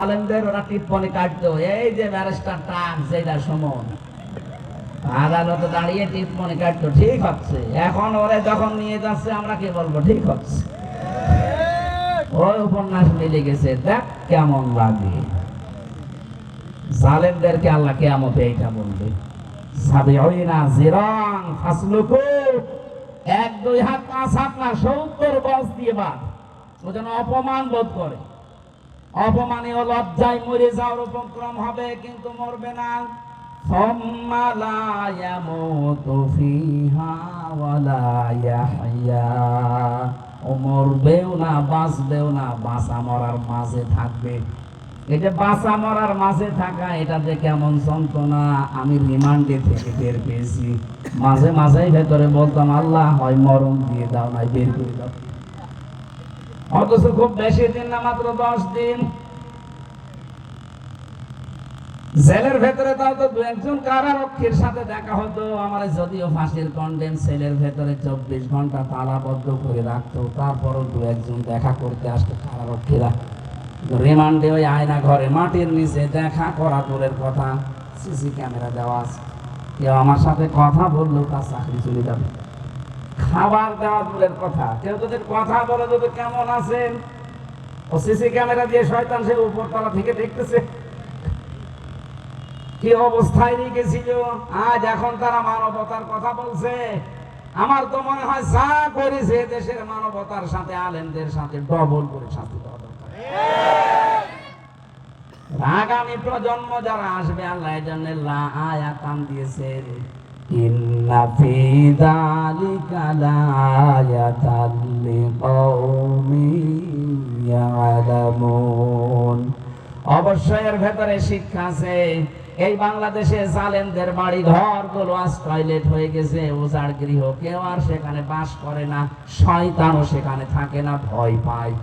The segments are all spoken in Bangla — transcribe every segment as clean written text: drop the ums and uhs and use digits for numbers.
আলেমদের ওরা টিপ্পনি কাটতো, এই যে ব্যারিস্টার টাক যেটা সমন আদালতে দাঁড়িয়ে টিপ্পনি কাটতো, ঠিক হচ্ছে। এখন ওরে যখন নিয়ে যাচ্ছে আমরা কি বলবো, ঠিক হচ্ছে। ওই উপন্যাস মিলে গেছে, দেখ কেমন লাগে। জালেমদেরকে আল্লাহ কিয়ামতে এইটা বলবে, সাবিউনা জিরান ফাসলুকু, 1 2 হাত 5 হাত না 70 গজ দিয়ে বাদ, ও যেন অপমান বোধ করে। অপমানে ও লজ্জায় মরে যাওয়ার উপক্রম হবে, কিন্তু মরবে না। সুম্মা লা ইয়ামুতু ফিহা ওয়ালা ইয়াহইয়া, ও মরবেও না বাঁচবেও না, বাঁচা মরার মাঝে থাকবে। এই যে বাঁচা মরার মাঝে থাকা, এটা যে কেমন যন্ত্রণা আমি রিমান্ডে থেকে বের পেয়েছি। মাঝে মাঝেই ভেতরে বলতাম, আল্লাহ হয় মরণ দিয়ে দাও, নাই বের করে দাও। অথচ খুব বেশি দিন না, মাত্র 10 দিন জেলের ভেতরে। তাও তো 2-1 কারারক্ষীর সাথে দেখা হতো আমার, যদিও ফাঁসির কন্ডেম সেলের ভেতরে 24 ঘন্টা তালাবদ্ধ করে রাখতো, তারপরও 2-1 দেখা করতে আসতো কারারক্ষীরা। রিমান্ডে ওই আয়না ঘরে মাটির নিচে দেখা করা দূরের কথা, সিসি ক্যামেরা দেওয়া আছে। কেউ আমার সাথে কথা বললেও তার চাকরি চলে যাবে। খাবার দেওয়া দূরের কথা, কেউ যদি কথা বলে যদি কেমন আছেন, ও সিসি ক্যামেরা দিয়ে শয়তান সে উপরতলা থেকে দেখতেছে কি অবস্থায় রেখেছিল। আজ এখন তারা মানবতার কথা বলছে। আমার তো মনে হয় যা করেছে দেশের মানবতার সাথে আলেমদের সাথে ডবল করে শাস্তি দেওয়া দরকার। আগামী প্রজন্ম যারা আসবে, আল্লাহ এর জন্য লা আয়াতান দিয়েছেন, ইন্না ফি যালিকা লাআয়াতান লিকাওমিন ইয়ালামুন। অবশ্যই এর ভেতরে শিক্ষা আছে। এই বাংলাদেশে জালেমদের বাড়ি ঘর গুলো আজ টয়লেট হয়ে গেছে, উজাড় গৃহ, কেউ আর সেখানে বাস করে না, শয়তানও সেখানে থাকে না, ভয় পায়।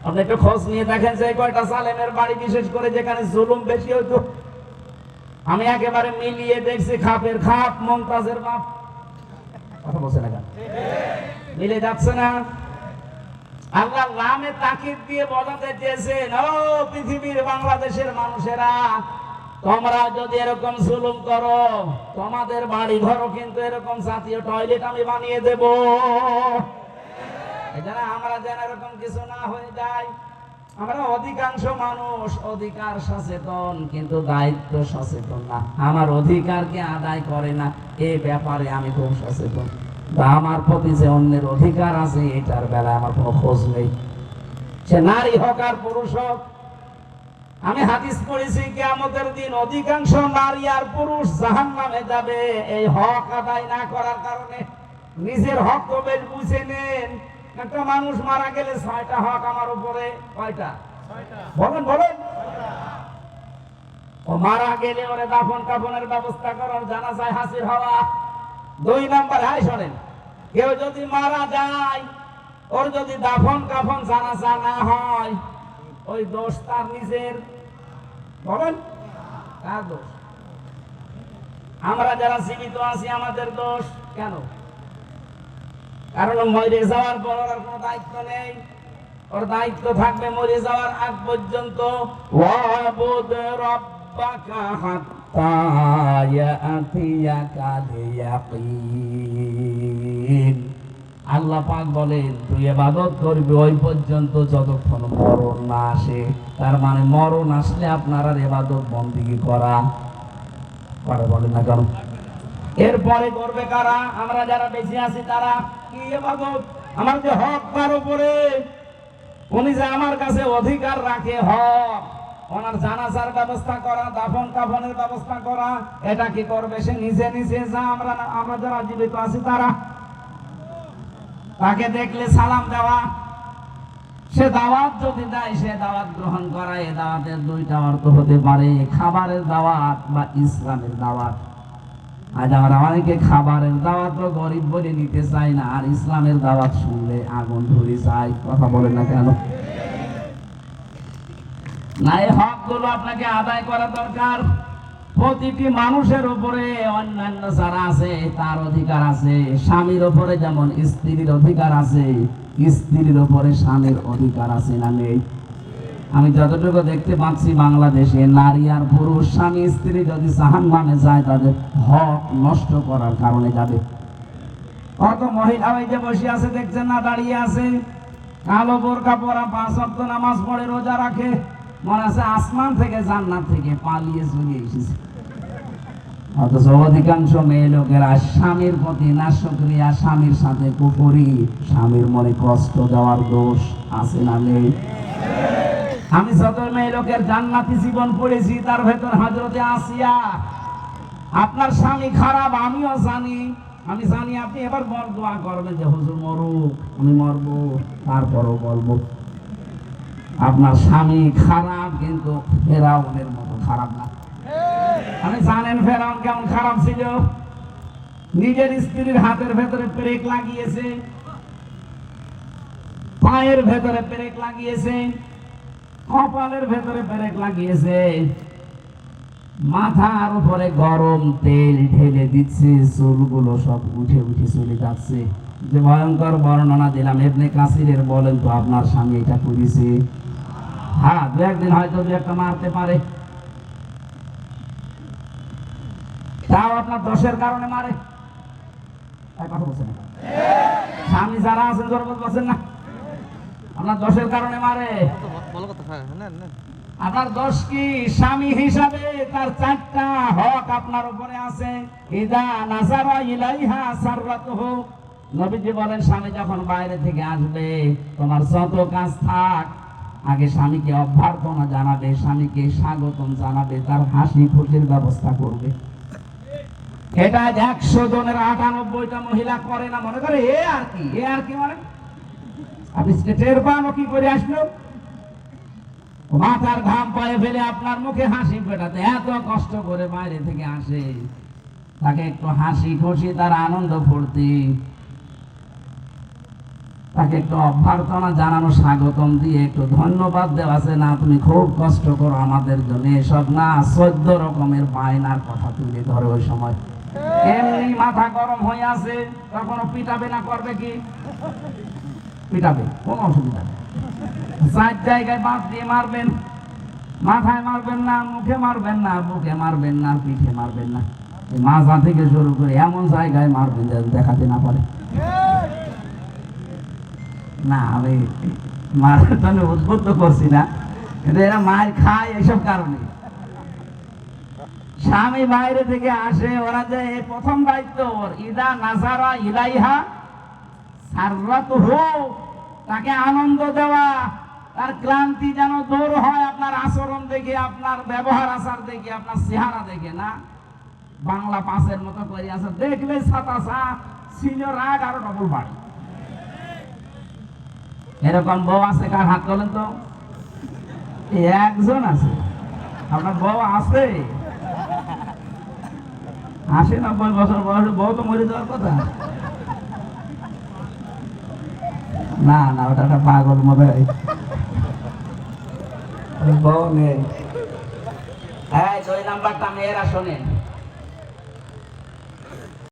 আপনি একটু খোঁজ নিয়ে দেখেন যে কয়টা জালেমের বাড়ি, বিশেষ করে যেখানে জুলুম বেশি হইতো। আমি একেবারে মিলিয়ে দেখছি, খাপের খাপ মমতাজের বাপ। কথা বলছে না কেন? মিলে যাচ্ছে না? আল্লাহ নামে তাকিদ দিয়ে বোঝাতে চেয়েছেন, ও পৃথিবীর বাংলাদেশের মানুষেরা, তোমরা যদি এরকম জুলুম করো, তোমাদের বাড়ি ঘরও কিন্তু এরকম জাতীয় টয়লেট আমি বানিয়ে দেব। এজন্য আমরা যেন এরকম কিছু না হয়ে যায়। আমরা অধিকাংশ মানুষ অধিকার সচেতন, কিন্তু দায়িত্ব সচেতন না। আমার অধিকারকে আদায় করে না, এই ব্যাপারে আমি খুব সচেতন। আমার প্রতি যে অন্যের অধিকার আছে, এটার বেলায় আমার কোনো খোঁজ নেই, সে নারী হোক আর পুরুষ হোক। আমি হাদিস পড়েছি, কিয়ামতের দিন অধিকাংশ নারী আর পুরুষ জাহান্নামে যাবে এই হক আদায় না করার কারণে। নিজের হক তো বেশ বুঝে নেন। একটা মানুষ মারা গেলে 6টা হক আমার উপরে। কয়টা? 6টা। বলেন বলেন। ও মারা গেলে ওরে দাফন কাফনের ব্যবস্থা করার, জানাজায় হাজির হওয়া। 2 নাম্বার, হাই শোনেন, কেউ যদি মারা যায়, ওর যদি দাফন কাফন জানাজা না হয়, ওই দোষ তার নিজের। বলেন কার দোষ? আমরা যারা জীবিত আছি আমাদের দোষ কেন? কারণ মরে যাওয়ার পর ওর কোনো দায়িত্ব নেই। ওর দায়িত্ব থাকবে মরে যাওয়ার আগ পর্যন্ত। ওয়াবুদ রাব্বাকা হাত্তা ইয়াতিয়াকাল ইয়াকিন। আল্লাহ পাক বলেন, তুই ইবাদত করবি ওই পর্যন্ত যতক্ষণ মরণ না আসে। তার মানে মরণ আসলে আপনার আর ইবাদত বন্দেগী করা পারে, বলেন না কেন? এরপরে করবে কারা? আমরা যারা বেঁচে আছি তারা। কি ইবাদত? আমার যে হক তার উপরে, উনি যে আমার কাছে অধিকার রাখে, হক, ওনার জানাজার ব্যবস্থা করা, দাফন কাফনের ব্যবস্থা করা, এটা কি করবে? সে নিজে নিজে। যা আমরা যারা জীবিত আছি তারা, তাকে দেখলে সালাম দেওয়া, সে দাওয়াত যদি দেয় সে দাওয়াত গ্রহণ করা। এই দাওয়াতের 2টা অর্থ হতে পারে, খাবারের দাওয়াত বা ইসলামের দাওয়াত। আজ আমরা অনেকে খাবারের দাওয়াত গরিব বলে নিতে চাই না, আর ইসলামের দাওয়াত শুনলে আগুন ধরে যায়। কথা বলেন না কেন? না, এই হকগুলো আপনাকে আদায় করা দরকার। প্রতিটি মানুষের উপরে অন্যান্য যারা আছে তার অধিকার আছে। স্বামীর উপরে যেমন স্ত্রীর অধিকার আছে, স্ত্রীর উপরে স্বামীর অধিকার আছে না নেই? আমি যতটুকু দেখতে পাচ্ছি বাংলাদেশে নারী আর পুরুষ স্বামী স্ত্রী যদি জাহান্নামে যায় তাদের হক নষ্ট করার কারণে যাবে। কত মহিলা ওই যে বসে আছে দেখছেন না, দাঁড়িয়ে আছে, কালো বোরকা পরা, 5 ওয়াক্ত নামাজ পড়ে, রোজা রাখে, মনে আছে আসমান থেকে জান্নাত থেকে পালিয়ে চলে এসেছে। অথচ অধিকাংশ মেয়ে লোকেরা স্বামীর প্রতি নাশকরিয়া, স্বামীর সাথে কুফরি, স্বামীর মনে কষ্ট দেওয়ার দোষ আছে না নেই? আমি যত মেয়ে লোকের জান্নাতি জীবন পড়েছি তার ভেতর হযরতে আসিয়া। আপনার স্বামী খারাপ আমিও জানি, আমি জানি, আপনি এবার দোয়া করবেন যে হুজুর মরুক, আমি মরবো, তারপরও বলবো আপনার স্বামী খারাপ, কিন্তু ফেরাউনের মতো খারাপ না। আপনি জানেন ফেরাউন কেমন খারাপ ছিল? নিজের স্ত্রীর হাতের ভেতরে পেরেক লাগিয়েছে, পায়ের ভেতরে পেরেক লাগিয়েছে, কপালের ভেতরে পেরেক লাগিয়েছে, মাথার উপরে গরম তেল ঢেলে দিচ্ছে, চুলগুলো সব উঠে উঠে চলে যাচ্ছে। যে ভয়ঙ্কর বর্ণনা দিলাম, ইবনে কাসিরের বলেন তো আপনার স্বামী এটা করেছে? হ্যাঁ, 2-1 দিন হয়তো 2-1টা মারতে পারে, তাও আপনার দোষের কারণে মারে। কথা বলছেন না? স্বামী যারা আছেন জোর বলছেন না, আপনার দোষের কারণে মারে। আপনার দোষ কি? স্বামী হিসাবে তার 4টা হক আপনার উপরে আছে। ইদা নাযারা ইলাইহা সাররাতুহু, নবীজি বলেন স্বামী যখন বাইরে থেকে আসবে, তোমার যত কাজ থাক, আগে স্বামীকে অভ্যর্থনা জানাবে, স্বামীকে স্বাগতম জানাবে, তার হাসি খুশির ব্যবস্থা করবে। এটা 100 জনের 98টা মহিলা করে না, মনে করে এ আর কি, এ আর কি মানে আপনি টের পান কি করে আসলো? মাথার ঘাম পায়ে ফেলে আপনার মুখে হাসি ফোটাতে এত কষ্ট করে বাইরে থেকে আসে, তাকে একটু হাসি খুশি, তার আনন্দ ফুর্তি, তাকে একটু অভ্যর্থনা জানানো, স্বাগতম দিয়ে একটু ধন্যবাদ দেওয়া আছে, না তুমি খুব কষ্ট করো আমাদের জন্য, এসব না 14 রকমের বায়নার কথা তুলে ধরে ওই সময়। এমনি মাথা গরম হয়ে আছে, তখনও পিটাবে না, করবে কি? পিটাবে, কোনো অসুবিধা নেই। 4 জায়গায় বাঁশ দিয়ে মারবেন, মাথায় মারবেন না, মুখে মারবেন না, বুকে মারবেন না, পিঠে মারবেন না, মাথা থেকে শুরু করে এমন জায়গায় মারবেন যাতে দেখাতে না পারে। না, আমি মারার জন্য উদ্বুদ্ধ করছি না, কিন্তু এরা মার খায় এইসব কারণে। স্বামী বাইরে থেকে আসে, ওরা যে প্রথম দায়িত্ব ওর, ইদা নাযারা ইলাইহা সাররাতুহু, তাকে আনন্দ দেওয়া, তার ক্লান্তি যেন দূর হয় আপনার আচরণ দেখে, আপনার ব্যবহার আচার দেখে, আপনার চেহারা দেখে না। বাংলা পাঁচের মতো করে আছে, দেখলে ছাতাছা ছিল রাগ আরো ডবল বাড়ি। এরকম বউ আছে কার হাত তোলেন তো? একজন আছে। আপনার বউ আছে? 80-90 বছর বয়সে বউ তো মরে যাওয়ার কথা। না না, ওটা একটা পাগল মনে হয়, বউ নেই। 2 নাম্বারটা মেয়েরা শোনেন।